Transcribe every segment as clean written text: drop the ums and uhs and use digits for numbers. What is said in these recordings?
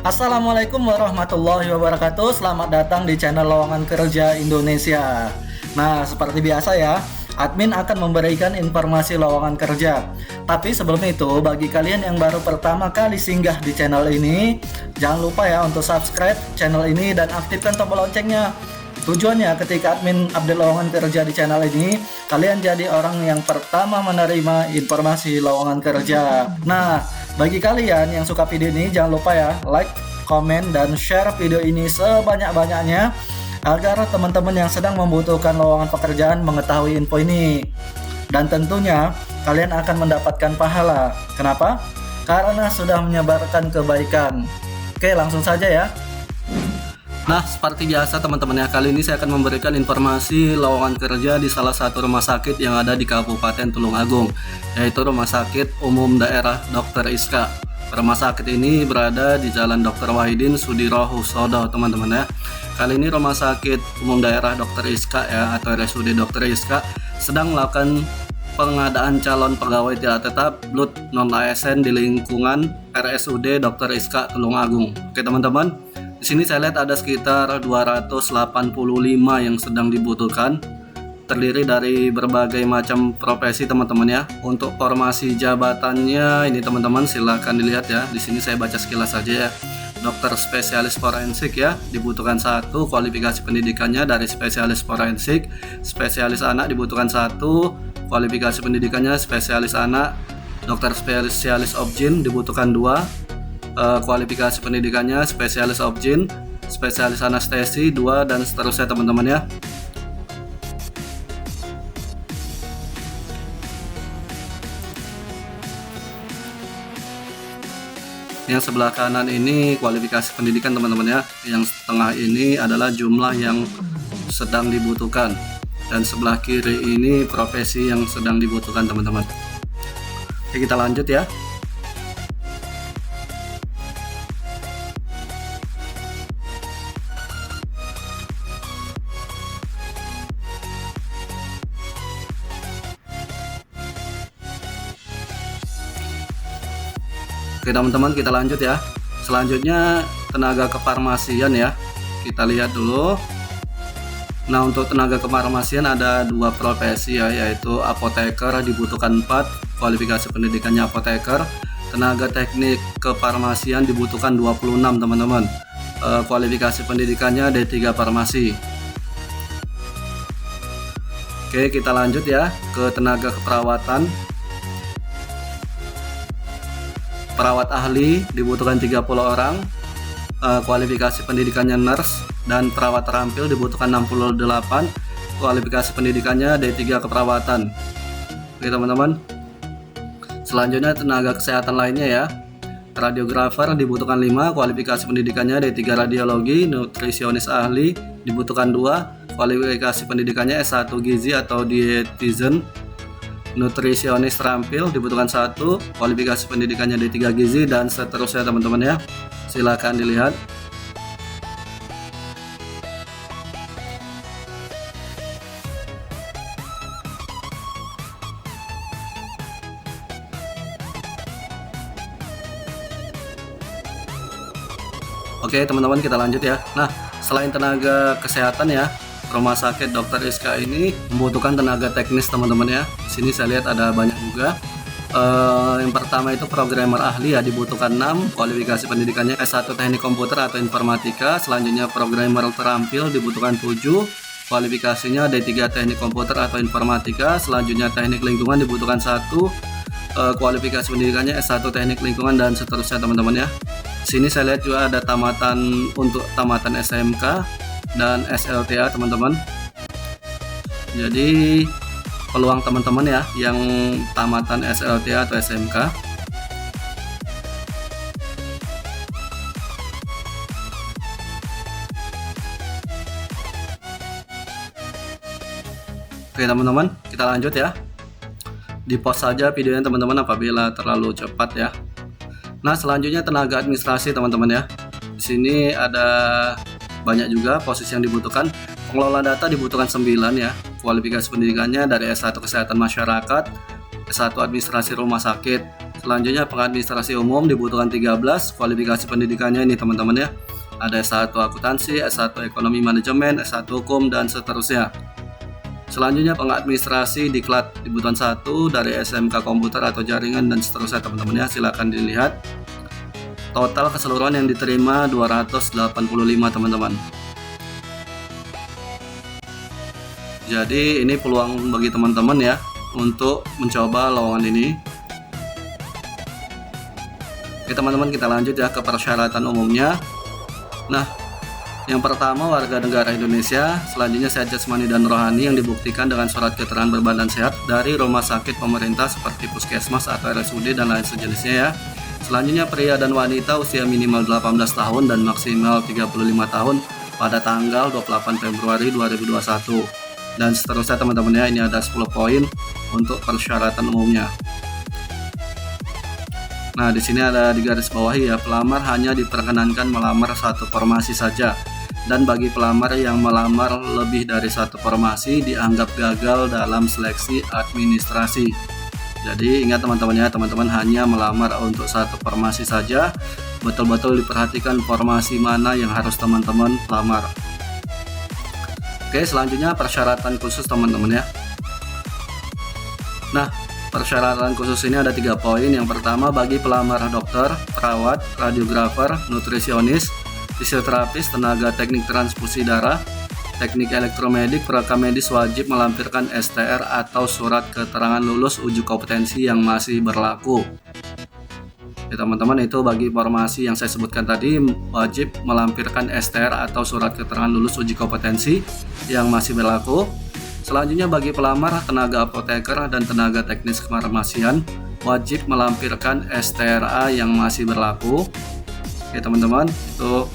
Assalamualaikum warahmatullahi wabarakatuh. Selamat datang di channel Lowongan Kerja Indonesia. Nah, seperti biasa ya, admin akan memberikan informasi lowongan kerja. Tapi sebelum itu, bagi kalian yang baru pertama kali singgah di channel ini, jangan lupa ya untuk subscribe channel ini dan aktifkan tombol loncengnya. Tujuannya ketika admin update lowongan kerja di channel ini, kalian jadi orang yang pertama menerima informasi lowongan kerja. Nah, bagi kalian yang suka video ini, jangan lupa ya like, komen, dan share video ini sebanyak-banyaknya agar teman-teman yang sedang membutuhkan lowongan pekerjaan mengetahui info ini. Dan tentunya kalian akan mendapatkan pahala. Kenapa? Karena sudah menyebarkan kebaikan. Oke, langsung saja ya. Nah, seperti biasa teman-teman ya, kali ini saya akan memberikan informasi lowongan kerja di salah satu rumah sakit yang ada di Kabupaten Tulungagung, yaitu Rumah Sakit Umum Daerah Dr. Iska. Rumah sakit ini berada di Jalan Dr. Wahidin Sudirohusodo, teman-teman ya. Kali ini Rumah Sakit Umum Daerah Dr. Iska ya, atau RSUD Dr. Iska sedang melakukan pengadaan calon pegawai tidak tetap BLUT non ASN di lingkungan RSUD Dr. Iska Tulungagung. Oke teman-teman, di sini saya lihat ada sekitar 285 yang sedang dibutuhkan, terdiri dari berbagai macam profesi teman-teman ya. Untuk formasi jabatannya ini teman-teman silahkan dilihat ya. Di sini saya baca sekilas saja ya. Dokter spesialis forensik ya, dibutuhkan 1, kualifikasi pendidikannya dari spesialis forensik. Spesialis anak dibutuhkan 1, kualifikasi pendidikannya spesialis anak. Dokter spesialis obgyn dibutuhkan 2, kualifikasi pendidikannya spesialis obgyn, spesialis anestesi 2, dan seterusnya teman-teman ya. Yang sebelah kanan ini kualifikasi pendidikan teman-teman ya. Yang tengah ini adalah jumlah yang sedang dibutuhkan, dan sebelah kiri ini profesi yang sedang dibutuhkan teman-teman. Oke, kita lanjut ya. Oke teman-teman, kita lanjut ya. Selanjutnya tenaga kefarmasian ya. Kita lihat dulu. Nah, untuk tenaga kefarmasian ada 2 profesi ya, yaitu apoteker dibutuhkan 4, kualifikasi pendidikannya apoteker. Tenaga teknik kefarmasian dibutuhkan 26 teman-teman. Kualifikasi pendidikannya D3 farmasi. Oke, kita lanjut ya ke tenaga keperawatan. Perawat ahli dibutuhkan 30 orang, kualifikasi pendidikannya nurse, dan perawat terampil dibutuhkan 68, kualifikasi pendidikannya D3 keperawatan. Oke teman-teman, selanjutnya tenaga kesehatan lainnya ya. Radiografer dibutuhkan 5, kualifikasi pendidikannya D3 radiologi. Nutrisionis ahli dibutuhkan 2, kualifikasi pendidikannya S1 gizi atau dietitian. Nutrisionis terampil dibutuhkan 1, kualifikasi pendidikannya D3 gizi, dan seterusnya teman-teman ya. Silakan dilihat. Oke teman-teman, kita lanjut ya. Nah, selain tenaga kesehatan ya, Rumah Sakit Dr. Iska ini membutuhkan tenaga teknis teman-teman ya. Di sini saya lihat ada banyak juga. Yang pertama itu programmer ahli ya, dibutuhkan 6, kualifikasi pendidikannya S1 teknik komputer atau informatika. Selanjutnya programmer terampil dibutuhkan 7, kualifikasinya D3 teknik komputer atau informatika. Selanjutnya teknik lingkungan dibutuhkan 1, kualifikasi pendidikannya S1 teknik lingkungan, dan seterusnya teman-teman ya. Di sini saya lihat juga ada tamatan untuk tamatan SMK dan SLTA teman-teman. Jadi peluang teman-teman ya yang tamatan SLTA atau SMK. Oke teman-teman, kita lanjut ya. Di pause saja videonya teman-teman apabila terlalu cepat ya. Nah, selanjutnya tenaga administrasi teman-teman ya. Di sini ada banyak juga posisi yang dibutuhkan. Pengelola data dibutuhkan 9 ya. Kualifikasi pendidikannya dari S1 Kesehatan Masyarakat, S1 Administrasi Rumah Sakit. Selanjutnya pengadministrasi umum dibutuhkan 13, kualifikasi pendidikannya ini teman-teman ya. Ada S1 akuntansi, S1 ekonomi manajemen, S1 hukum, dan seterusnya. Selanjutnya pengadministrasi diklat dibutuhkan 1 dari SMK komputer atau jaringan dan seterusnya teman-teman ya. Silakan dilihat. Total keseluruhan yang diterima 285 teman-teman. Jadi ini peluang bagi teman-teman ya untuk mencoba lowongan ini. Oke teman-teman, kita lanjut ya ke persyaratan umumnya. Nah, yang pertama warga negara Indonesia, selanjutnya sehat jasmani dan rohani yang dibuktikan dengan surat keterangan berbadan sehat dari rumah sakit pemerintah seperti puskesmas atau RSUD dan lain sejenisnya ya. Selanjutnya pria dan wanita usia minimal 18 tahun dan maksimal 35 tahun pada tanggal 28 Februari 2021. Dan seterusnya teman-teman ya, ini ada 10 poin untuk persyaratan umumnya. Nah, di sini ada di garis bawahi ya, pelamar hanya diperkenankan melamar satu formasi saja. Dan bagi pelamar yang melamar lebih dari satu formasi dianggap gagal dalam seleksi administrasi. Jadi ingat teman-teman ya, teman-teman hanya melamar untuk satu formasi saja. Betul-betul diperhatikan formasi mana yang harus teman-teman lamar. Oke, selanjutnya persyaratan khusus teman-teman ya. Nah, persyaratan khusus ini ada 3 poin. Yang pertama bagi pelamar dokter, perawat, radiografer, nutrisionis, fisioterapis, tenaga teknik transfusi darah, teknik elektromedik, perekam medis wajib melampirkan STR atau surat keterangan lulus uji kompetensi yang masih berlaku. Ya teman-teman, itu bagi formasi yang saya sebutkan tadi wajib melampirkan STR atau surat keterangan lulus uji kompetensi yang masih berlaku. Selanjutnya bagi pelamar tenaga apoteker dan tenaga teknis kefarmasian wajib melampirkan STRA yang masih berlaku. Oke teman-teman, itu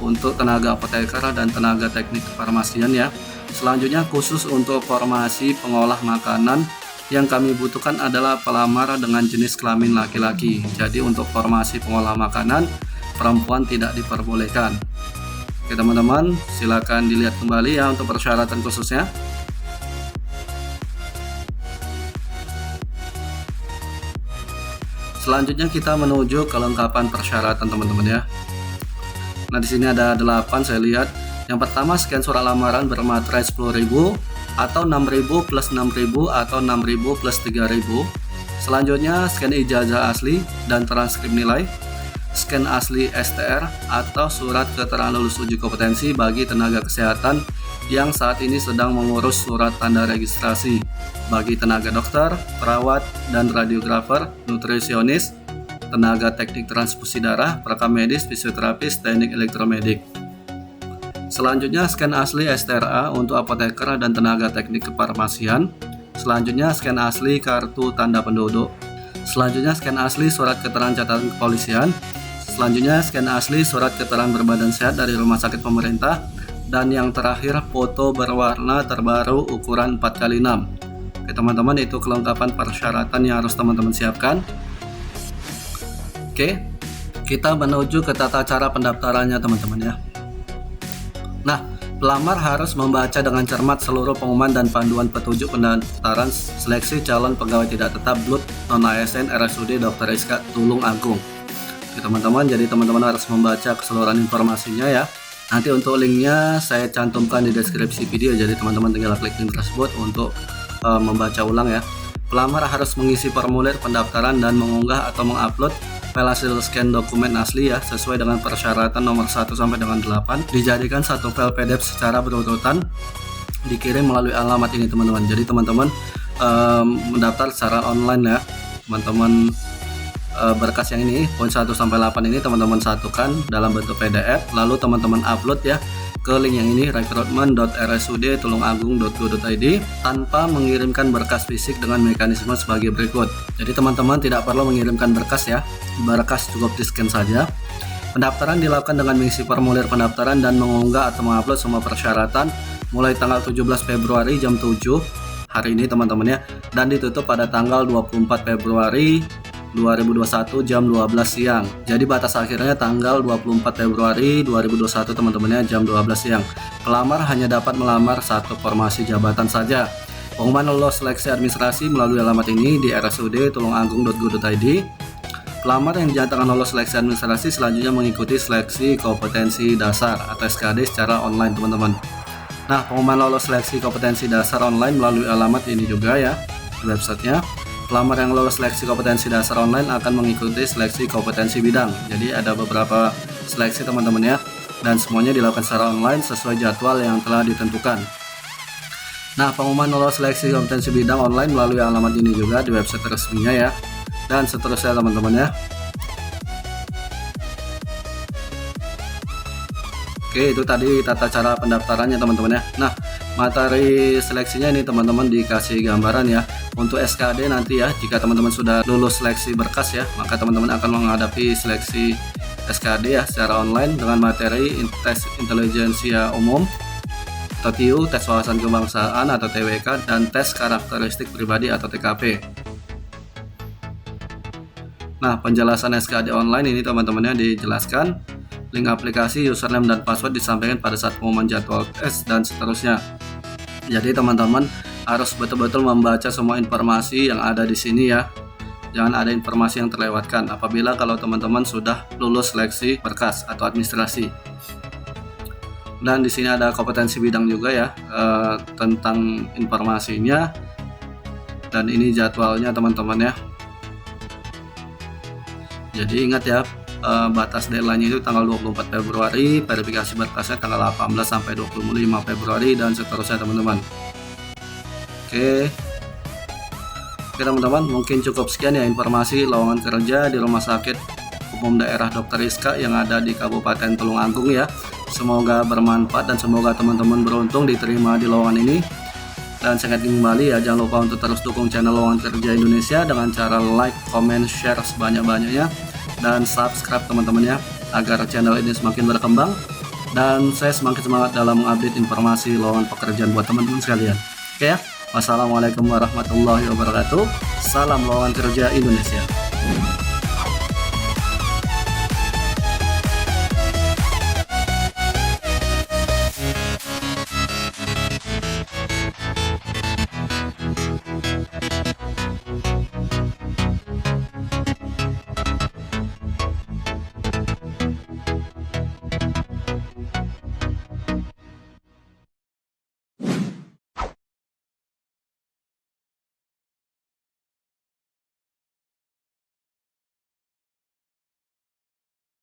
untuk tenaga apoteker dan tenaga teknik kefarmasian ya. Selanjutnya khusus untuk formasi pengolah makanan yang kami butuhkan adalah pelamar dengan jenis kelamin laki-laki. Jadi untuk formasi pengolah makanan perempuan tidak diperbolehkan. Oke teman-teman, silakan dilihat kembali ya untuk persyaratan khususnya. Selanjutnya kita menuju kelengkapan persyaratan teman-teman ya. Nah di sini ada 8 saya lihat. Yang pertama scan surat lamaran bermaterai 10.000 atau 6.000 plus 6.000 atau 6.000 plus 3.000. Selanjutnya scan ijazah asli dan transkrip nilai, scan asli STR atau surat keterangan lulus uji kompetensi bagi tenaga kesehatan yang saat ini sedang mengurus surat tanda registrasi, bagi tenaga dokter, perawat dan radiografer, nutrisionis, tenaga teknik transfusi darah, perekam medis, fisioterapis, teknik elektromedik. Selanjutnya scan asli STRA untuk apoteker dan tenaga teknik kefarmasian. Selanjutnya scan asli kartu tanda penduduk. Selanjutnya scan asli surat keterangan catatan kepolisian. Selanjutnya scan asli surat keterangan berbadan sehat dari rumah sakit pemerintah. Dan yang terakhir foto berwarna terbaru ukuran 4x6. Oke teman-teman, itu kelengkapan persyaratan yang harus teman-teman siapkan. Oke, kita menuju ke tata cara pendaftarannya teman-teman ya. Nah, pelamar harus membaca dengan cermat seluruh pengumuman dan panduan petunjuk pendaftaran seleksi calon pegawai tidak tetap BLUT non-ASN RSUD Dr. Rizka Tulung Agung. Oke teman-teman, jadi teman-teman harus membaca keseluruhan informasinya ya. Nanti untuk linknya saya cantumkan di deskripsi video, jadi teman-teman tinggal klik link tersebut untuk membaca ulang ya. Pelamar harus mengisi formulir pendaftaran dan mengunggah atau mengupload file hasil scan dokumen asli ya, sesuai dengan persyaratan nomor 1 sampai dengan 8. Dijadikan satu file PDF secara berurutan, dikirim melalui alamat ini teman-teman. Jadi teman-teman mendaftar secara online ya. Teman-teman berkas yang ini poin 1 sampai 8 ini teman-teman satukan dalam bentuk PDF, lalu teman-teman upload ya ke link yang ini, recruitment.rsud.tulungagung.go.id, tanpa mengirimkan berkas fisik dengan mekanisme sebagai berikut. Jadi teman-teman tidak perlu mengirimkan berkas ya, berkas cukup di scan saja. Pendaftaran dilakukan dengan mengisi formulir pendaftaran dan mengunggah atau mengupload semua persyaratan mulai tanggal 17 Februari jam 7 hari ini teman-teman ya, dan ditutup pada tanggal 24 Februari 2021 jam 12 siang. Jadi batas akhirnya tanggal 24 Februari 2021 teman-teman ya, jam 12 siang. Pelamar hanya dapat melamar satu formasi jabatan saja. Pengumuman lolos seleksi administrasi melalui alamat ini di rsud.tulungagung.go.id. Pelamar yang dinyatakan lolos seleksi administrasi selanjutnya mengikuti seleksi kompetensi dasar atau SKD secara online, teman-teman. Nah, pengumuman lolos seleksi kompetensi dasar online melalui alamat ini juga ya, di websitenya. Pelamar yang lolos seleksi kompetensi dasar online akan mengikuti seleksi kompetensi bidang. Jadi ada beberapa seleksi, teman-teman ya, dan semuanya dilakukan secara online sesuai jadwal yang telah ditentukan. Nah, pengumuman lolos seleksi kompetensi bidang online melalui alamat ini juga di website resminya ya, dan seterusnya, teman-teman ya. Oke, itu tadi tata cara pendaftarannya, teman-teman ya. Nah, materi seleksinya ini teman-teman dikasih gambaran ya. Untuk SKD nanti ya, jika teman-teman sudah lulus seleksi berkas ya, maka teman-teman akan menghadapi seleksi SKD ya secara online dengan materi tes intelijensia umum atau TIU, tes wawasan kebangsaan atau TWK, dan tes karakteristik pribadi atau TKP. Nah, penjelasan SKD online ini teman-temannya dijelaskan, link aplikasi, username dan password disampaikan pada saat pengumuman jadwal tes dan seterusnya. Jadi teman-teman harus betul-betul membaca semua informasi yang ada di sini ya. Jangan ada informasi yang terlewatkan apabila kalau teman-teman sudah lulus seleksi berkas atau administrasi. Dan di sini ada kompetensi bidang juga ya, tentang informasinya. Dan ini jadwalnya, teman-teman ya. Jadi ingat ya, batas deadline-nya itu tanggal 24 Februari, verifikasi berkasnya tanggal 18 sampai 25 Februari dan seterusnya, teman-teman. Oke, teman-teman, mungkin cukup sekian ya informasi lowongan kerja di Rumah Sakit Umum Daerah Dr. Rizka yang ada di Kabupaten Tulungagung ya. Semoga bermanfaat dan semoga teman-teman beruntung diterima di lowongan ini. Dan saya ingatkan kembali ya, jangan lupa untuk terus dukung channel Lowongan Kerja Indonesia dengan cara like, comment, share sebanyak-banyaknya, dan subscribe, teman-teman ya, agar channel ini semakin berkembang dan saya semakin semangat dalam mengupdate informasi lowongan pekerjaan buat teman-teman sekalian. Oke ya, wassalamualaikum warahmatullahi wabarakatuh. Salam Lowongan Kerja Indonesia.